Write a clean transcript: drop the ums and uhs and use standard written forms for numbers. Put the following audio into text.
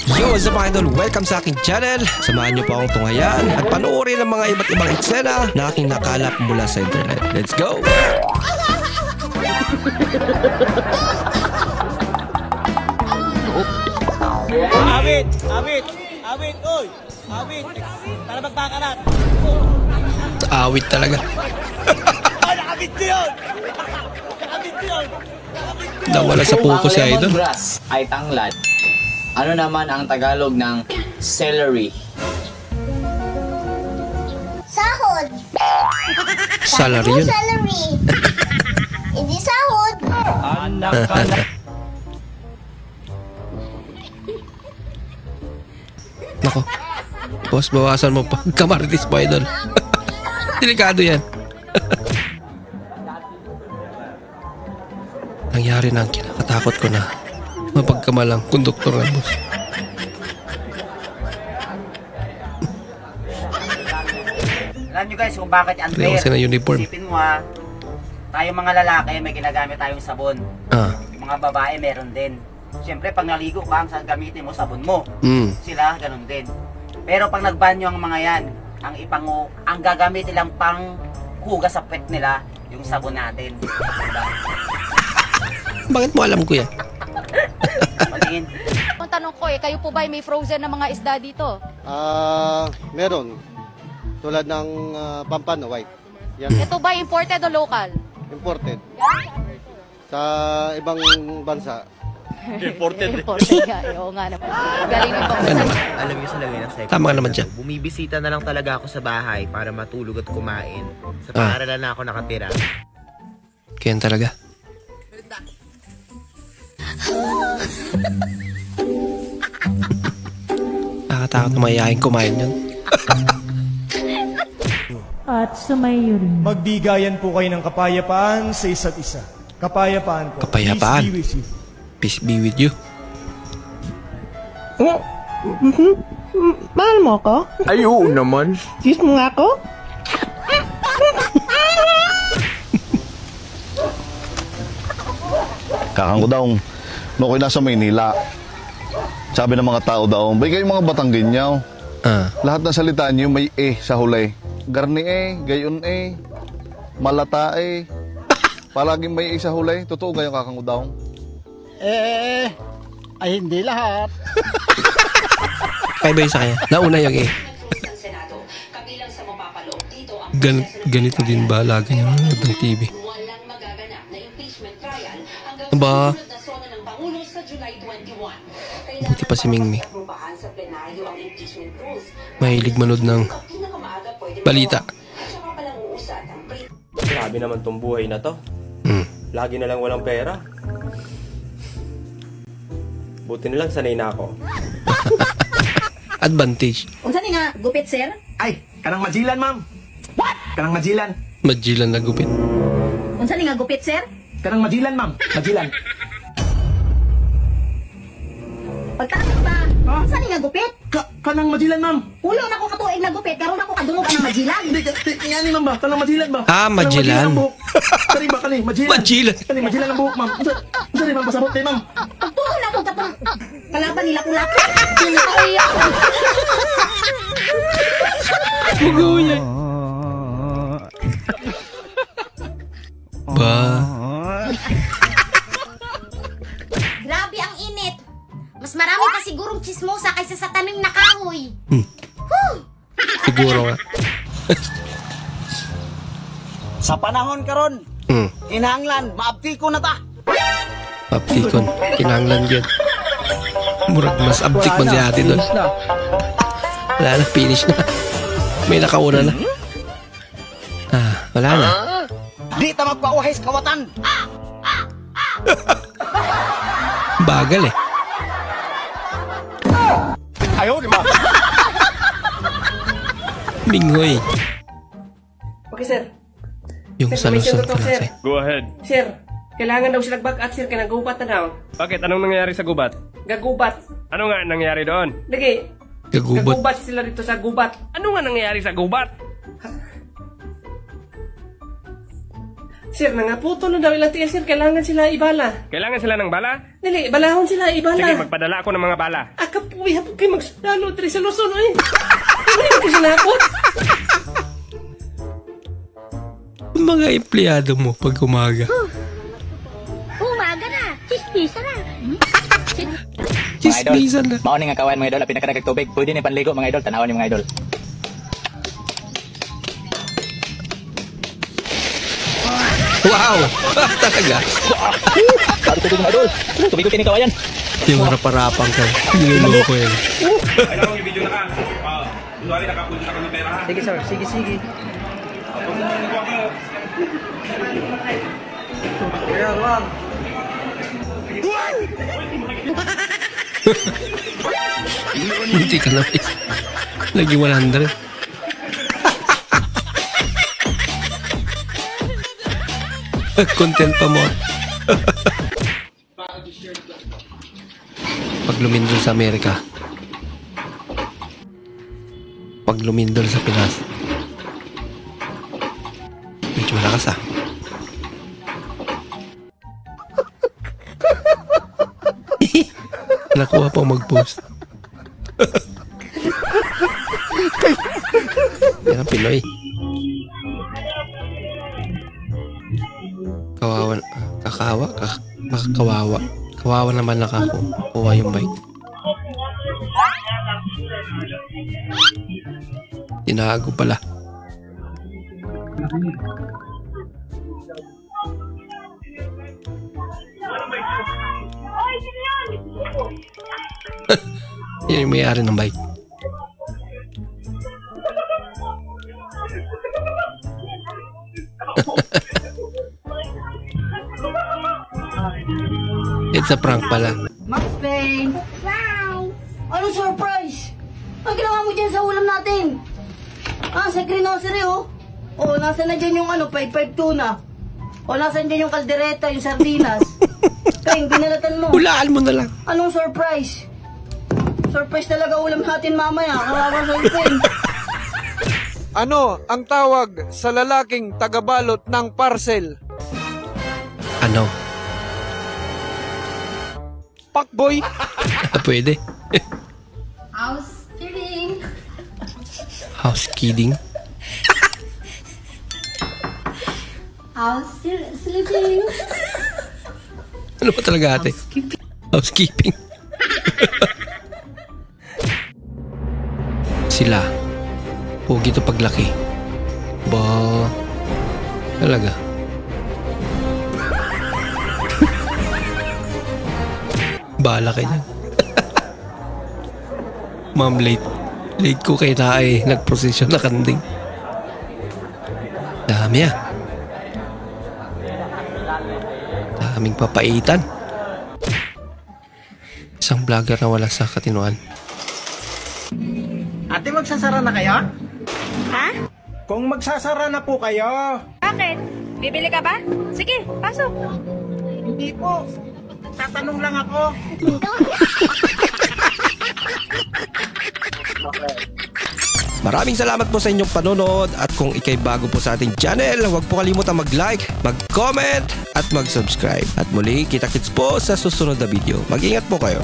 Yo, what's up mga idol? Welcome sa aking channel. Samahan niyo po akong tunghayan at panoorin ang mga iba't ibang eksena na aking nakalap mula sa internet. Let's go! Awit! Awit! Awit! Uy! Awit! Para magpakarat! Awit talaga. Nakabit ko yun! Nakabit ko yun! Nawala sa puko si idol. Lemongrass ay tanglad. Ano naman ang Tagalog ng celery? Sahod. Salary yun. Salary. Hindi sahod. Nako. Boss, bawasan mo pa. Kamaritis po idol. Delikado yan. Nangyari na ang kinakatakot ko na mapagkamalang konduktor ng bus. Alam nyo guys kung bakit unfair. Kasi na uniform. Isipin mo ha, tayo mga lalaki may ginagamit tayong sabon. Yung mga babae meron din. Siyempre pag naligo ka, ang gamitin mo sabon mo. Sila ganun din. Pero pag nagbanyo ang mga yan, ang gagamit nilang pang hugas sa pet nila, yung sabon natin. Diba? Bakit mo alam ko yan? Patingin. Ang tanong ko kayo po ba ay may frozen na mga isda dito? Meron. Tulad ng pampano, white. Yan, Ito ba imported o local? imported. Sa ibang bansa. Imported. Imported nga, oo nga naman. Galing ng bansa. Alam niyo sa lagay ng cycle. Tama naman dyan. Bumibisita na lang talaga ako sa bahay para matulog at kumain. Sa paaralan na ako nakatira. Kaya talaga. Nakatakot na mayayain kumain yun. At sumayo rin. Magbigayan po kayo ng kapayapaan sa isa't isa. Kapayapaan po. Kapayapaan. Peace be with you. Peace be with you. Mahal mo ako? Ay, oo naman. Kiss mo nga ako? Kakang ko daw, no ko'y nasa Maynila. Sabi ng mga tao daw, bay kayo mga Batanggenyaw. Lahat ng salita niyo may sa hulay. Garni gayon malata palaging may sa hulay. Totoo gayon kakang daw? Ay hindi lahat. Kaya ba yun sa kanya? Nauna yung ganito din ba lagi niya nanonood ng TV? Aba, buti pa si Mingming. Mahilig manood ng balita. Grabe naman tong buhay na to. Lagi na lang walang pera. Buti na lang sanay na ako. Advantage. Unsa ni nga gupit sir? Ay, kanang majilan ma'am. What? Kanang majilan. Majilan na gupit. Unsa ni nga gupit sir? Kanang majilan ma'am. Majilan. Pagtaas ba? Unsa ni nga gupit? Kanang majilan ma'am. Ulo na ko katuig na gupit karon ako kadungog ang majilan. Hindi, yani ma'am ba? Kanang majilan ba? Majilan. Kani ba kani? Majilan. Majilan. Kani majilan ang buhok ma'am. Unsa ni ma'am pasabot kay ma'am? Pagtuon na ko tapos kalaban nila kulak. Maguyan. Ba? Grabe ang init. Mas marami pa sigurong chismosa kaysa sa tanim na kahoy. Siguro nga. Sa panahon karon, kinahanglan maabti ko na ta. Abtikon. Kinanglan yun. Murag mas abtik man si ate doon. Wala na, finish na. May nakauna na. Wala na. Di ta magpauhis kawatan. Bagal Ayaw di ba? Bingoy. Okay sir. Yung salusot ka na sir. Go ahead. Sir, kailangan daw sila back-up sir kaya nagubat na daw. Bakit? Anong nangyari sa gubat? Gagubat. Ano nga nangyari doon? Lagi. Gagubot. Gagubat sila dito sa gubat. Ano nga nangyari sa gubat? Sir, nangaputo na daw ilang tiyan, sir. Kailangan sila ibala. Kailangan sila ng bala? Dili, balahon sila ibala. Sige, magpadala ako ng mga bala. Kapuy, hapog kayo magsalo, Tri, sa Luzon, eh. Hindi ko sinakot. Mga empleyado mo pag umaga. Umaga na. Chismisa na. Chismisa na. Mauni nga kawan mga idol, pinakadagag tubig. Pwede ni panligo mga idol, tanawan yung mga idol. Wow! Talaga? Baru tubig mga idol. Tubig ko kini kawayan. Yung harap-harapang ka. Nilolo ko yan. Ay, ako yung video na ka. Kunwari nakapunta ka ng pera ha. Sige sir, sige. Hindi ka na. Lagi 100. Content pa mo. Pag lumindol sa Amerika. Pag lumindol sa Pinas. Medyo malakas ah. Nakuha pa mag-post. Yan ang Pinoy. Kawawa naman nakakuha yung bike. Tinago pala. Yan yung may-ari ng bike. It's a prank pala. Max Payne! Wow! Anong surprise? Ang ginawa mo dyan sa ulam natin? Sa greenhocery oh. Nasa na dyan yung 552 na. Nasa dyan yung kaldereta, yung sardinas. Kaya binalatan mo. Hulaan mo na lang. Anong surprise? Surprise talaga ulam natin mamaya. Kawawa sa Payne. Ano ang tawag sa lalaking tagabalot ng parcel? Ano? Pakboy. Pwede. Housekeeping. Housekeeping. Housekeeping. Ano pa talaga ate? Housekeeping. Sila. Pogi to paglaki. Ba. Talaga. Bahala kayo. Ma'am, late ko kay Tae. Nag-procession na kanding. Dami ah. Daming papaitan. Isang vlogger na wala sa katinuan. Ate, magsasara na kayo? Ha? Kung magsasara na po kayo. Bakit? Bibili ka ba? Sige, pasok. Hindi po. Tatanong lang ako. Maraming salamat po sa inyong panonood at kung ikay bago po sa ating channel, huwag po kalimutan mag-like, mag-comment at mag-subscribe. At muli, kita-kits po sa susunod na video. Mag-ingat po kayo.